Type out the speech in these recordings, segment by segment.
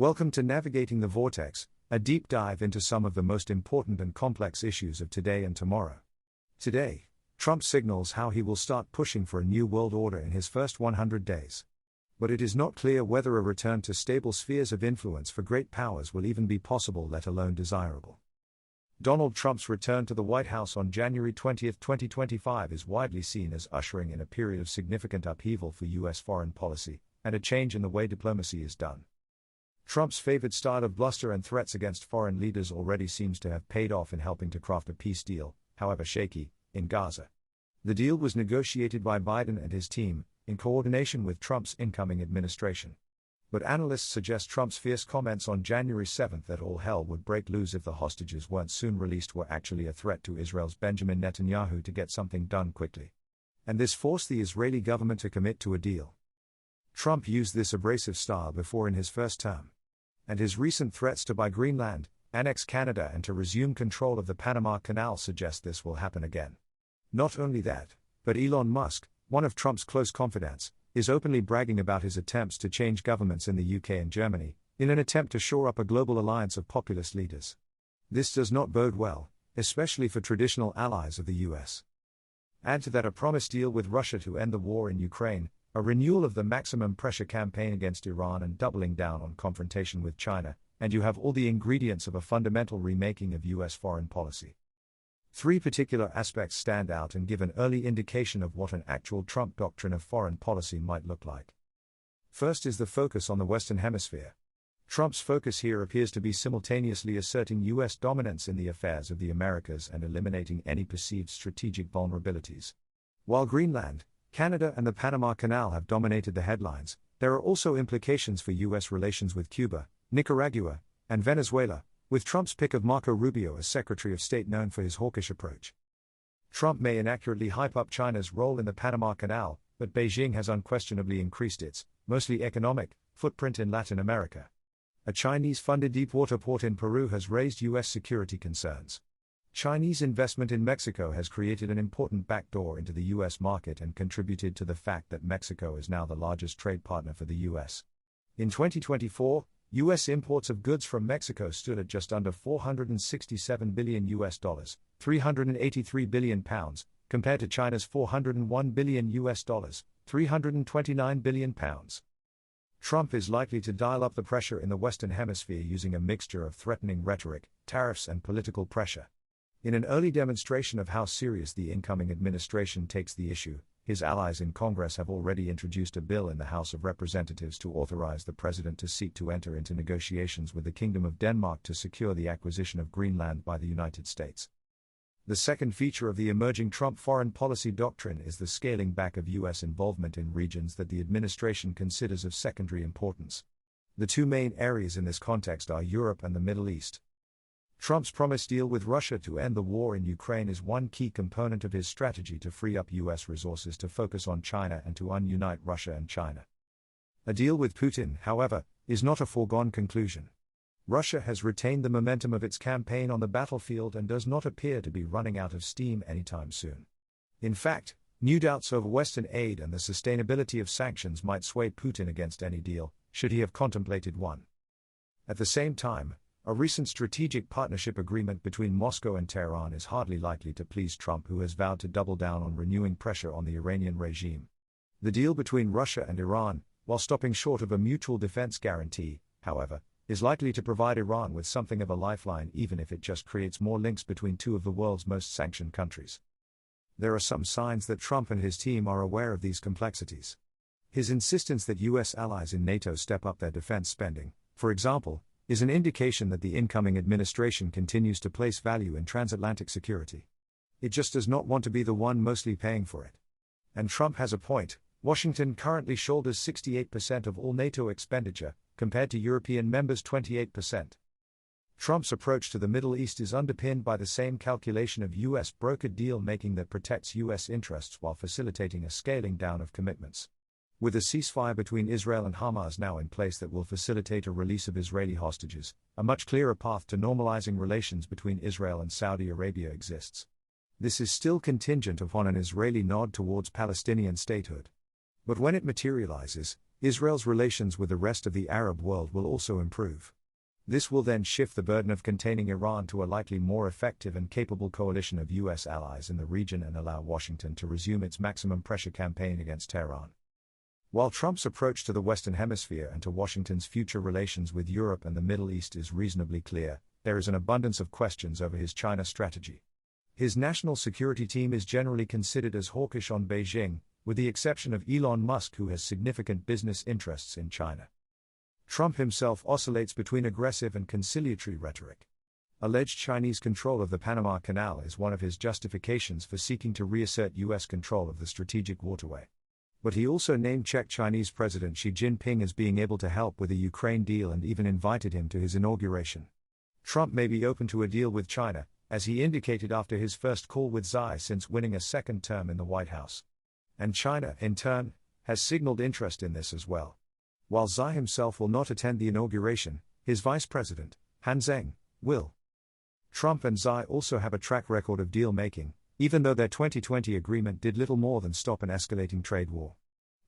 Welcome to Navigating the Vortex, a deep dive into some of the most important and complex issues of today and tomorrow. Today, Trump signals how he will start pushing for a new world order in his first 100 days. But it is not clear whether a return to stable spheres of influence for great powers will even be possible, let alone desirable. Donald Trump's return to the White House on January 20, 2025 is widely seen as ushering in a period of significant upheaval for U.S. foreign policy, and a change in the way diplomacy is done. Trump's favored style of bluster and threats against foreign leaders already seems to have paid off in helping to craft a peace deal, however shaky, in Gaza. The deal was negotiated by Biden and his team, in coordination with Trump's incoming administration. But analysts suggest Trump's fierce comments on January 7 that all hell would break loose if the hostages weren't soon released were actually a threat to Israel's Benjamin Netanyahu to get something done quickly. And this forced the Israeli government to commit to a deal. Trump used this abrasive style before in his first term. And his recent threats to buy Greenland, annex Canada and to resume control of the Panama Canal suggest this will happen again. Not only that, but Elon Musk, one of Trump's close confidants, is openly bragging about his attempts to change governments in the UK and Germany, in an attempt to shore up a global alliance of populist leaders. This does not bode well, especially for traditional allies of the US. Add to that a promised deal with Russia to end the war in Ukraine, a renewal of the maximum pressure campaign against Iran and doubling down on confrontation with China, and you have all the ingredients of a fundamental remaking of US foreign policy. Three particular aspects stand out and give an early indication of what an actual Trump doctrine of foreign policy might look like. First is the focus on the Western Hemisphere. Trump's focus here appears to be simultaneously asserting US dominance in the affairs of the Americas and eliminating any perceived strategic vulnerabilities. While Greenland, Canada and the Panama Canal have dominated the headlines, there are also implications for US relations with Cuba, Nicaragua, and Venezuela, with Trump's pick of Marco Rubio as Secretary of State known for his hawkish approach. Trump may inaccurately hype up China's role in the Panama Canal, but Beijing has unquestionably increased its, mostly economic, footprint in Latin America. A Chinese-funded deepwater port in Peru has raised US security concerns. Chinese investment in Mexico has created an important backdoor into the US market and contributed to the fact that Mexico is now the largest trade partner for the US. In 2024, US imports of goods from Mexico stood at just under $467 billion, 383 billion pounds, compared to China's $401 billion, 329 billion pounds. Trump is likely to dial up the pressure in the Western Hemisphere using a mixture of threatening rhetoric, tariffs and political pressure. In an early demonstration of how serious the incoming administration takes the issue, his allies in Congress have already introduced a bill in the House of Representatives to authorize the president to seek to enter into negotiations with the Kingdom of Denmark to secure the acquisition of Greenland by the United States. The second feature of the emerging Trump foreign policy doctrine is the scaling back of U.S. involvement in regions that the administration considers of secondary importance. The two main areas in this context are Europe and the Middle East. Trump's promised deal with Russia to end the war in Ukraine is one key component of his strategy to free up U.S. resources to focus on China and to unite Russia and China. A deal with Putin, however, is not a foregone conclusion. Russia has retained the momentum of its campaign on the battlefield and does not appear to be running out of steam anytime soon. In fact, new doubts over Western aid and the sustainability of sanctions might sway Putin against any deal, should he have contemplated one. At the same time, a recent strategic partnership agreement between Moscow and Tehran is hardly likely to please Trump, who has vowed to double down on renewing pressure on the Iranian regime. The deal between Russia and Iran, while stopping short of a mutual defense guarantee, however, is likely to provide Iran with something of a lifeline, even if it just creates more links between two of the world's most sanctioned countries. There are some signs that Trump and his team are aware of these complexities. His insistence that U.S. allies in NATO step up their defense spending, for example, is an indication that the incoming administration continues to place value in transatlantic security. It just does not want to be the one mostly paying for it. And Trump has a point. Washington currently shoulders 68% of all NATO expenditure, compared to European members' 28%. Trump's approach to the Middle East is underpinned by the same calculation of U.S. brokered deal-making that protects U.S. interests while facilitating a scaling down of commitments. With a ceasefire between Israel and Hamas now in place that will facilitate a release of Israeli hostages, a much clearer path to normalizing relations between Israel and Saudi Arabia exists. This is still contingent upon an Israeli nod towards Palestinian statehood. But when it materializes, Israel's relations with the rest of the Arab world will also improve. This will then shift the burden of containing Iran to a likely more effective and capable coalition of US allies in the region and allow Washington to resume its maximum pressure campaign against Tehran. While Trump's approach to the Western Hemisphere and to Washington's future relations with Europe and the Middle East is reasonably clear, there is an abundance of questions over his China strategy. His national security team is generally considered as hawkish on Beijing, with the exception of Elon Musk, who has significant business interests in China. Trump himself oscillates between aggressive and conciliatory rhetoric. Alleged Chinese control of the Panama Canal is one of his justifications for seeking to reassert US control of the strategic waterway. But he also name-checked Chinese President Xi Jinping as being able to help with a Ukraine deal and even invited him to his inauguration. Trump may be open to a deal with China, as he indicated after his first call with Xi since winning a second term in the White House. And China, in turn, has signaled interest in this as well. While Xi himself will not attend the inauguration, his vice president, Han Zheng, will. Trump and Xi also have a track record of deal-making, even though their 2020 agreement did little more than stop an escalating trade war.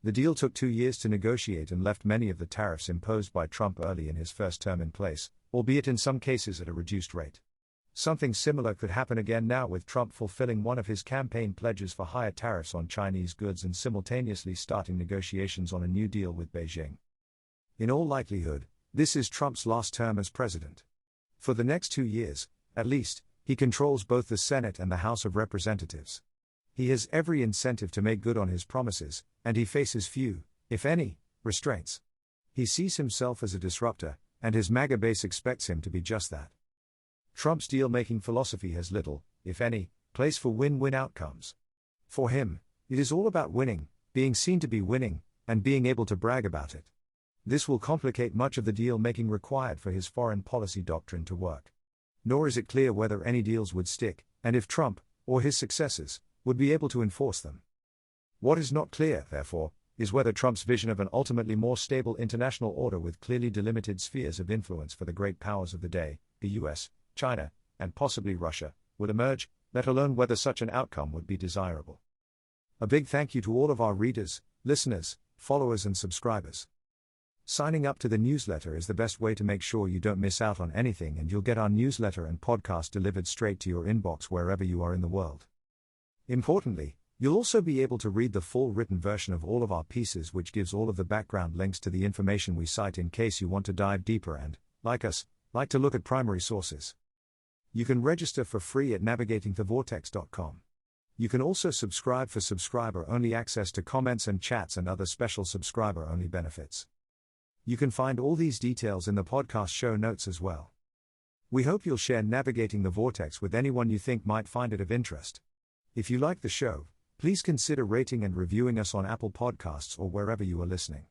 The deal took 2 years to negotiate and left many of the tariffs imposed by Trump early in his first term in place, albeit in some cases at a reduced rate. Something similar could happen again now, with Trump fulfilling one of his campaign pledges for higher tariffs on Chinese goods and simultaneously starting negotiations on a new deal with Beijing. In all likelihood, this is Trump's last term as president. For the next 2 years, at least, he controls both the Senate and the House of Representatives. He has every incentive to make good on his promises, and he faces few, if any, restraints. He sees himself as a disruptor, and his MAGA base expects him to be just that. Trump's deal-making philosophy has little, if any, place for win-win outcomes. For him, it is all about winning, being seen to be winning, and being able to brag about it. This will complicate much of the deal-making required for his foreign policy doctrine to work. Nor is it clear whether any deals would stick, and if Trump, or his successors, would be able to enforce them. What is not clear, therefore, is whether Trump's vision of an ultimately more stable international order with clearly delimited spheres of influence for the great powers of the day, the US, China, and possibly Russia, would emerge, let alone whether such an outcome would be desirable. A big thank you to all of our readers, listeners, followers and subscribers. Signing up to the newsletter is the best way to make sure you don't miss out on anything, and you'll get our newsletter and podcast delivered straight to your inbox wherever you are in the world. Importantly, you'll also be able to read the full written version of all of our pieces, which gives all of the background links to the information we cite in case you want to dive deeper and, like us, like to look at primary sources. You can register for free at navigatingthevortex.com. You can also subscribe for subscriber-only access to comments and chats and other special subscriber-only benefits. You can find all these details in the podcast show notes as well. We hope you'll share Navigating the Vortex with anyone you think might find it of interest. If you like the show, please consider rating and reviewing us on Apple Podcasts or wherever you are listening.